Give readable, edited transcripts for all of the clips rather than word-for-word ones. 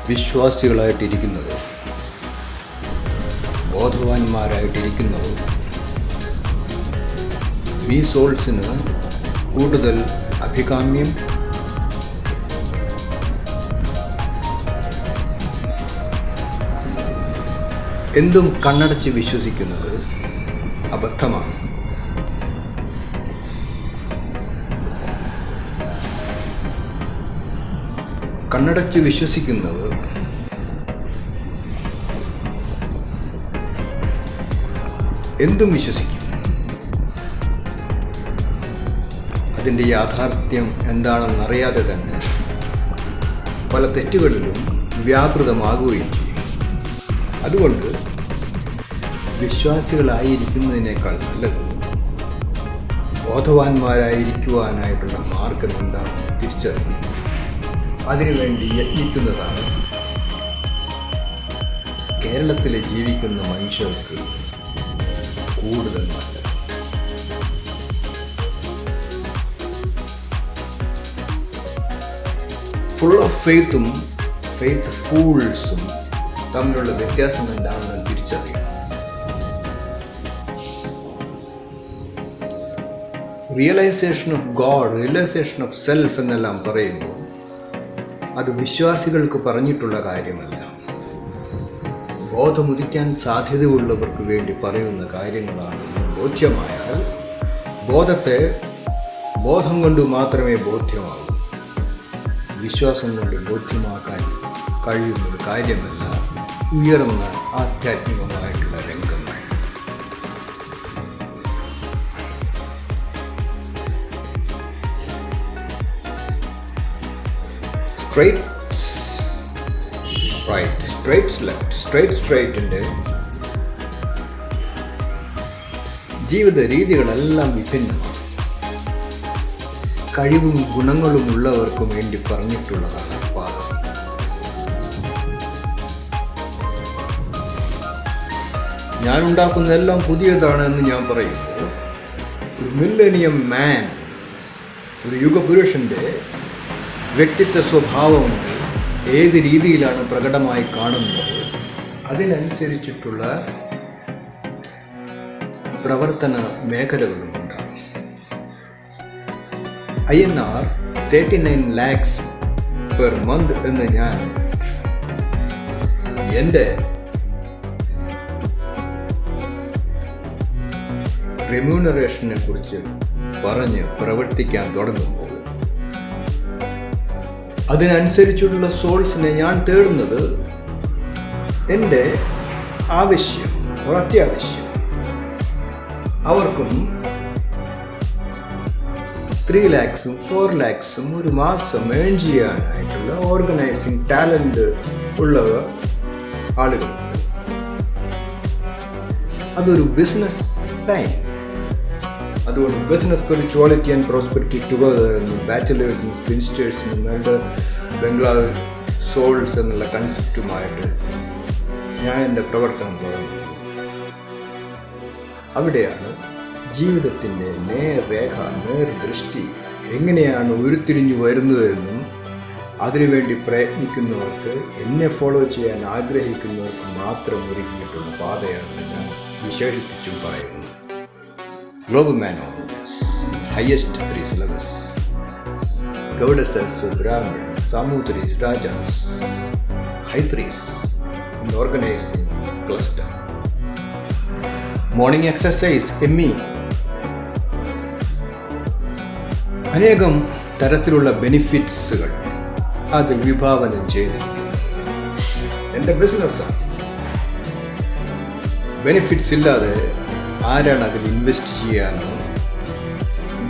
വിശ്വാസികളായിട്ടിരിക്കുന്നത്, ബോധവാന്മാരായിട്ടിരിക്കുന്നത് ഈ സോൾസിന് കൂടുതൽ അഭികാമ്യം. എന്തും കണ്ണടച്ച് വിശ്വസിക്കുന്നത് അബദ്ധമാണ്. കണ്ണടച്ച് വിശ്വസിക്കുന്നത് എന്തും വിശ്വസിക്കും. അതിൻ്റെ യാഥാർത്ഥ്യം എന്താണെന്നറിയാതെ തന്നെ പല തെറ്റുകളിലും വ്യാപൃതമാകുകയും ചെയ്യും. അതുകൊണ്ട് വിശ്വാസികളായിരിക്കുന്നതിനേക്കാൾ നല്ലത് ബോധവാന്മാരായിരിക്കുവാനായിട്ടുള്ള മാർഗം എന്താണെന്ന് തിരിച്ചറിഞ്ഞു അതിനുവേണ്ടി യത്നിക്കുന്നതാണ് കേരളത്തിൽ ജീവിക്കുന്ന മനുഷ്യർക്ക് കൂടുതൽ നല്ലത്. ഫുൾ ഓഫ് ഫെയ്ത്തും ഫെയ്ത്ത് ഫൂൾസും തമ്മിലുള്ള വ്യത്യാസം എന്താണെന്ന് തിരിച്ചറിയണം. Realisation of God, realisation of self എന്നെല്ലാം പറയുമ്പോൾ അത് വിശ്വാസികൾക്ക് പറഞ്ഞിട്ടുള്ള കാര്യമല്ല. ബോധമുദിക്കാൻ സാധ്യതയുള്ളവർക്ക് വേണ്ടി പറയുന്ന കാര്യങ്ങളാണ്. ബോധ്യമായാൽ ബോധം കൊണ്ട് മാത്രമേ ബോധ്യമാകൂ. വിശ്വാസം കൊണ്ട് ബോധ്യമാക്കാൻ കഴിയുന്നൊരു കാര്യമല്ല ഉയർന്ന ആധ്യാത്മികമായിട്ടുള്ള രംഗങ്ങൾ. സ്ട്രൈറ്റ്സ് റൈറ്റ്, സ്ട്രൈറ്റ്സ് ലെഫ്റ്റ്, സ്ട്രൈറ്റിൻ്റെ ജീവിത രീതികളെല്ലാം വിഭിന്നമാണ്. കഴിവും ഗുണങ്ങളും ഉള്ളവർക്കും വേണ്ടി പറഞ്ഞിട്ടുള്ളതാണ് പാഠം. ഞാൻ ഉണ്ടാക്കുന്നതെല്ലാം പുതിയതാണെന്ന് ഞാൻ പറയുമ്പോൾ ഒരു മില്ലേനിയം മാൻ, ഒരു യുഗപുരുഷൻ്റെ വ്യക്തിത്വ സ്വഭാവങ്ങൾ ഏത് രീതിയിലാണ് പ്രകടമായി കാണുന്നത് അതിനനുസരിച്ചിട്ടുള്ള പ്രവർത്തന മേഖലകളും ഉണ്ടാകും. INR 39 lakhs per month എന്ന് ഞാൻ എൻ്റെ റെമ്യൂണറേഷനെ കുറിച്ച് പറഞ്ഞ് പ്രവർത്തിക്കാൻ തുടങ്ങുമ്പോൾ അതിനനുസരിച്ചുള്ള സോൾസിനെ ഞാൻ തേടുന്നത് എൻ്റെ ആവശ്യം, അത്യാവശ്യം. അവർക്കും 3 lakhs 4 lakhs ഒരു മാസം ഏൺ ചെയ്യാനായിട്ടുള്ള ഓർഗനൈസിങ് ടാലൻറ്റ് ഉള്ള ആളുകൾ. അതൊരു ബിസിനസ് ലൈൻ. അതുകൊണ്ട് business spirituality and prosperity together എന്നും ബാച്ചിലേഴ്സിനും സ്പിൻസ്റ്റേഴ്സിനും എൽഡർ ബംഗ്ലാവ് സോൾസ് എന്നുള്ള കൺസെപ്റ്റുമായിട്ട് ഞാൻ എൻ്റെ പ്രവർത്തനം തുടങ്ങി. അവിടെയാണ് ജീവിതത്തിൻ്റെ നേർരേഖ, നേർദൃഷ്ടി എങ്ങനെയാണ് ഉരുത്തിരിഞ്ഞു വരുന്നതെന്നും അതിനുവേണ്ടി പ്രയത്നിക്കുന്നവർക്ക്, എന്നെ ഫോളോ ചെയ്യാൻ ആഗ്രഹിക്കുന്നവർക്ക് മാത്രം ഒരുക്കിയിട്ടുള്ള പാതയാണെന്ന് ഞാൻ വിശേഷിപ്പിച്ചും പറയുന്നു. Global mannose, highest 3 syllables, Goddesses, Brahmin, Samutris, Rajas, Haitris, and organizing cluster. Morning exercise ME. അനേകം തരത്തിലുള്ള ബെനിഫിറ്റ്സുകൾ അതിൽ വിഭാവനം ചെയ്തിരിക്കുന്നു. എൻ്റെ ബിസിനസ്സാണ്. ബെനിഫിറ്റ്സ് ഇല്ലാതെ ആരാണ് അതിൽ ഇൻവെസ്റ്റ് ചെയ്യാനോ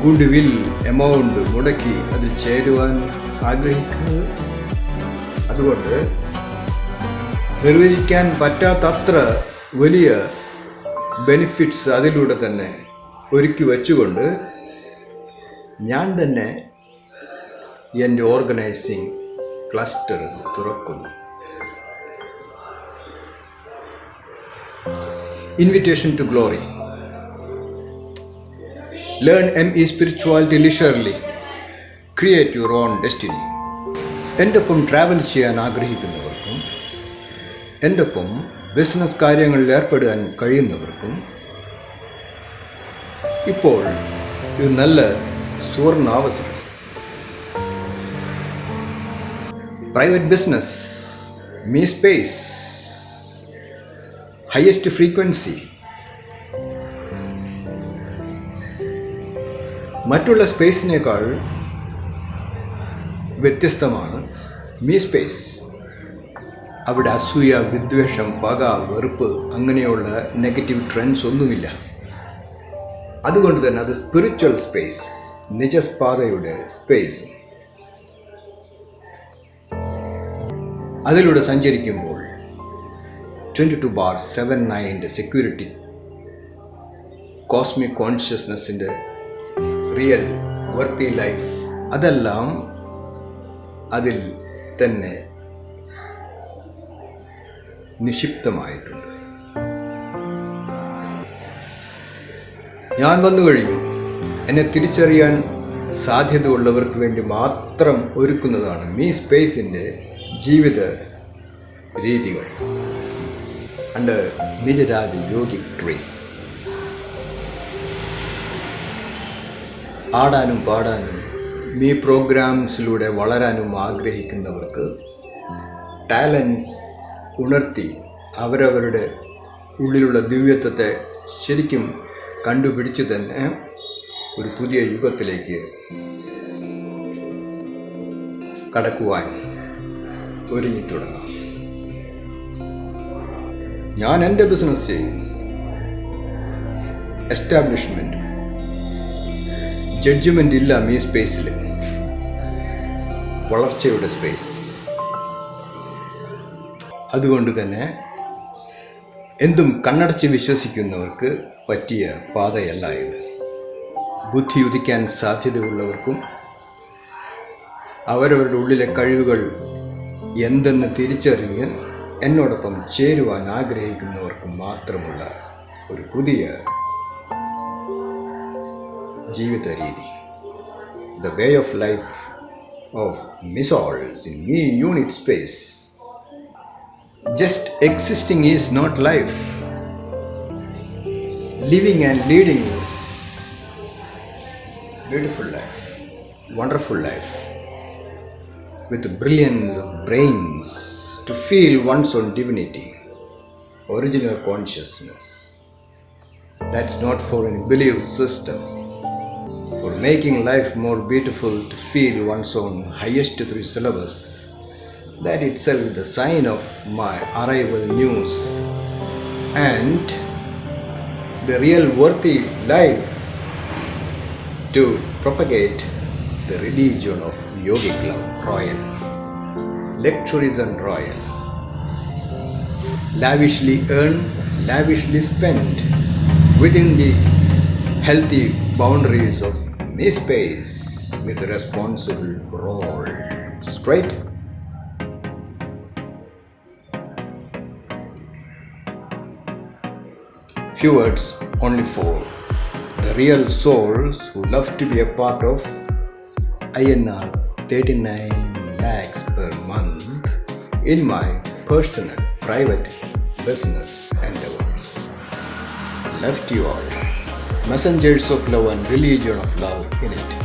ഗുഡ് വിൽ എമൗണ്ട് മുടക്കി അതിൽ ചേരുവാൻ ആഗ്രഹിക്കുന്നത്? അതുകൊണ്ട് നിർവചിക്കാൻ പറ്റാത്തത്ര വലിയ ബെനിഫിറ്റ്സ് അതിലൂടെ തന്നെ ഒരുക്കി വച്ചുകൊണ്ട് ഞാൻ തന്നെ എൻ്റെ ഓർഗനൈസിങ് ക്ലസ്റ്റർ തുറക്കുന്നു. Invitation to glory. Learn ME spirituality leisurely. Create your own destiny. എൻ്റെ ഒപ്പം ട്രാവൽ ചെയ്യാൻ ആഗ്രഹിക്കുന്നവർക്കും എൻ്റെ ഒപ്പം ബിസിനസ് കാര്യങ്ങളിൽ ഏർപ്പെടാൻ കഴിയുന്നവർക്കും ഇപ്പോൾ ഇത് നല്ല സുവർണാവസരം. Private business, me space, highest frequency. മറ്റുള്ള സ്പേസിനേക്കാൾ വ്യത്യസ്തമാണ് മീ സ്പേസ്. അവിടെ അസൂയ, വിദ്വേഷം, പക, വെറുപ്പ് അങ്ങനെയുള്ള നെഗറ്റീവ് ട്രെൻഡ്സ് ഒന്നുമില്ല. അതുകൊണ്ട് തന്നെ അത് സ്പിരിച്വൽ സ്പേസ്, നിജസ്പാതയുടെ സ്പേസ്. അതിലൂടെ സഞ്ചരിക്കുമ്പോൾ 22/7/9 സെക്യൂരിറ്റി, കോസ്മിക് കോൺഷ്യസ്നെസ്സിൻ്റെ റിയൽ വർത്തി ലൈഫ്, അതെല്ലാം അതിൽ തന്നെ നിക്ഷിപ്തമായിട്ടുണ്ട്. ഞാൻ വന്നു കഴിഞ്ഞു. എന്നെ തിരിച്ചറിയാൻ സാധ്യതയുള്ളവർക്ക് വേണ്ടി മാത്രം ഒരുക്കുന്നതാണ് മീ സ്പേസിൻ്റെ ജീവിത രീതികൾ അണ്ടർ നിജരാജ യോഗിക് ട്രീ. ആടാനും പാടാനും മീ പ്രോഗ്രാംസിലൂടെ വളരാനും ആഗ്രഹിക്കുന്നവർക്ക് ടാലൻസ് ഉണർത്തി അവരവരുടെ ഉള്ളിലുള്ള ദിവ്യത്വത്തെ ശരിക്കും കണ്ടുപിടിച്ചു തന്നെ ഒരു പുതിയ യുഗത്തിലേക്ക് കടക്കുവാൻ ഒരുങ്ങിത്തുടങ്ങാം. ഞാൻ എൻ്റെ ബിസിനസ് ചെയ്യുന്നു. എസ്റ്റാബ്ലിഷ്മെൻറ്റ്, ജഡ്ജ്മെൻ്റ് ഇല്ല മീ സ്പേസിൽ. വളർച്ചയുടെ സ്പേസ്. അതുകൊണ്ട് തന്നെ എന്തും കണ്ണടച്ച് വിശ്വസിക്കുന്നവർക്ക് പറ്റിയ പാതയല്ല ഇത്. ബുദ്ധി ഉദിക്കാൻ സാധ്യതയുള്ളവർക്കും അവരവരുടെ ഉള്ളിലെ കഴിവുകൾ എന്തെന്ന് തിരിച്ചറിഞ്ഞ് എന്നോടൊപ്പം ചേരുവാൻ ആഗ്രഹിക്കുന്നവർക്കും മാത്രമുള്ള ഒരു പുതിയ ജീവിത രീതി. The way of life of Missols in Me Unit Space. Just existing is not life. Living and leading is beautiful life, wonderful life, with brilliance of brains to feel one's own divinity, original consciousness. That's not for any belief system. For making life more beautiful, to feel one's own highest three syllabus. That itself is the sign of my arrival news and the real worthy life to propagate the religion of yogic love, royal. Luxuries and royal. Lavishly earned, lavishly spent within the healthy boundaries of me space with a responsible role. Straight. Few words, only 4. The real souls who love to be a part of INR 39 lakhs per month in my personal private business endeavors. Love to you all. Messengers of love and religion of love in it.